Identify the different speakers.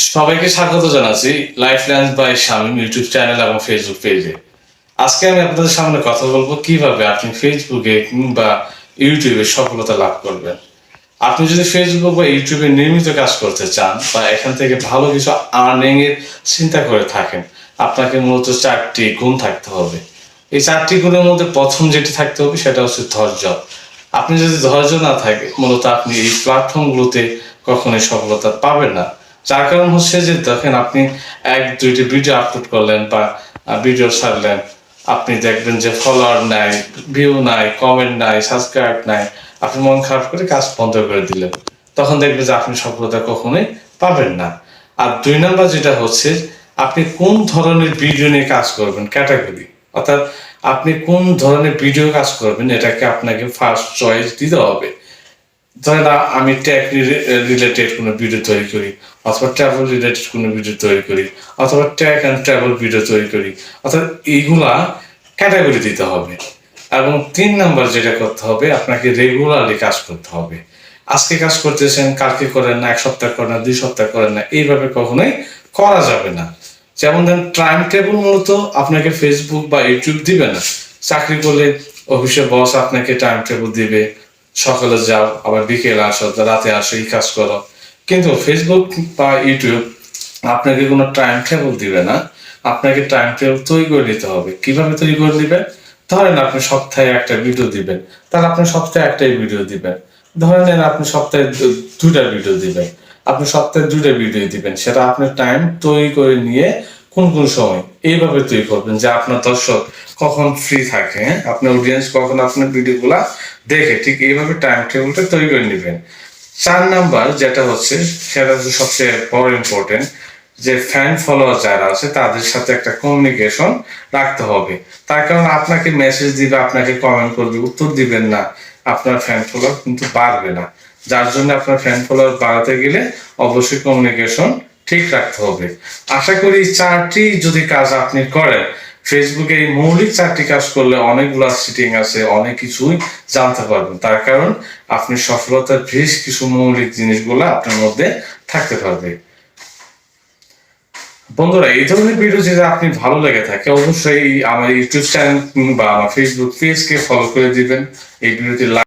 Speaker 1: সবাইকে স্বাগত জানাচ্ছি life lines by Shamim YouTube channel এবং ফেসবুক পেজে। আজকে আমি আপনাদের সামনে কথা বলবো কিভাবে আপনি ফেসবুকে কিংবা ইউটিউবে সফলতা লাভ করবেন। আপনি যদি ফেসবুক বা ইউটিউবে নিয়মিত কাজ করতে চান বা এখান থেকে ভালো কিছু আর্নিং এর চিন্তা করে থাকেন, আপনাকে মূলত 4টি গুণ থাকতে হবে। এই 4টি গুণের মধ্যে প্রথম যেটি থাকতে হবে সেটা হচ্ছে ধৈর্য। আপনি যদি ধৈর্য না থাকে, মূলত আপনি এই প্ল্যাটফর্মগুলোতে কখনোই সফলতা পাবেন না। যার কারণ হচ্ছে যে দেখেন, আপনি 1-2টি ভিডিও আপলোড করলেন বা ভিডিও ছাড়লেন, আপনি দেখবেন যে ফলোয়ার নাই, ভিউ নাই, কমেন্ট নাই, সাবস্ক্রাইব নাই, আপনি মন খারাপ করে কাজ বন্ধ করে দিলেন। তখন দেখবেন যে আপনি সফলতা কখনোই পাবেন না। আর 2 নাম্বার যেটা হচ্ছে, আপনি কোন ধরনের ভিডিও নিয়ে কাজ করবেন, ক্যাটাগরি, অর্থাৎ আপনি কোন ধরনের ভিডিও কাজ করবেন এটাকে আপনাকে ফার্স্ট চয়েস দিতে হবে। ধরেন আমি টেক রিলেটেড কোনো ভিডিও তৈরি করি, অথবা ট্রাভেল রিলেটেড কোনো ভিডিও তৈরি করি, অথবা টেক অ্যান্ড ট্রাভেল ভিডিও তৈরি করি, অর্থাৎ এইগুলা ক্যাটাগরি দিতে হবে। এবং 3 নাম্বার যেটা করতে হবে, আপনাকে রেগুলারলি কাজ করতে হবে। আজকে কাজ করতেছেন, কালকে করেন না, 1 সপ্তাহ করেন না, 2 সপ্তাহ করেন না, এইভাবে কখনোই করা যাবে না। যেমন ধরেন টাইম টেবিল মূলত আপনাকে ফেসবুক বা ইউটিউব দিবে না। চাকরি করলে অফিসের বস আপনাকে টাইম টেবিল দিবে, সকালে যাও, আবার বিকেলে আসো, রাতে আসো, এই কাজ করো। কিন্তু ফেসবুক বা ইউটিউব আপনাকে কোনো টাইম টেবিল দিবে না। আপনাকে টাইম টেবিল তৈরি করে নিতে হবে। কিভাবে তৈরি করে দিবেন? ধরেন আপনি সপ্তাহে একটা ভিডিও দিবেন, তাহলে আপনি সপ্তাহে একটাই ভিডিও দিবেন। ধরে নেন আপনি সপ্তাহে 2টা ভিডিও দিবেন, আপনি সপ্তাহে 2টা ভিডিও দিবেন। সেটা আপনার টাইম তৈরি করে নিয়ে কোন কোন সময় এইভাবে তৈরি করবেন যে আপনার দর্শক কখন ফ্রি থাকে, আপনার অডিয়েন্স কখন আপনার ভিডিওগুলা দেখে, ঠিক এইভাবে টাইম টেবিলটা তৈরি করে নেবেন। 4 নাম্বার যেটা হচ্ছে, সেটা হচ্ছে সবচেয়ে বড় ইম্পর্টেন্ট, যে ফ্যান ফলোয়ার যারা আছে তাদের সাথে একটা কমিউনিকেশন রাখতে হবে। তার কারণ আপনাকে মেসেজ দিবে, আপনাকে কমেন্ট করবে, উত্তর দিবেন না, আপনার ফ্যান ফলোয়ার কিন্তু বাড়বে না। যার জন্য আপনার ফ্যান ফলোয়ার বাড়াতে গেলে অবশ্যই কমিউনিকেশন ঠিক রাখতে হবে। আশা করি 4টি যদি কাজ আপনি করেন, ফেসবুকে এই মৌলিক 4টি কাজ করলে অনেকগুলো সিটিং আছে, অনেক কিছুই জানতে পারবেন। তার কারণ আপনি সফলতার বেশ কিছু মৌলিক জিনিসগুলো আপনার মধ্যে থাকতে পারবে। বন্ধুরা, এই ধরনের ভিডিও যদি আপনি ভালো লেগে থাকে, অবশ্যই আমার ইউটিউব চ্যানেল বা আমার ফেসবুক পেজকে ফলো করে দিবেন। এই ভিডিওটি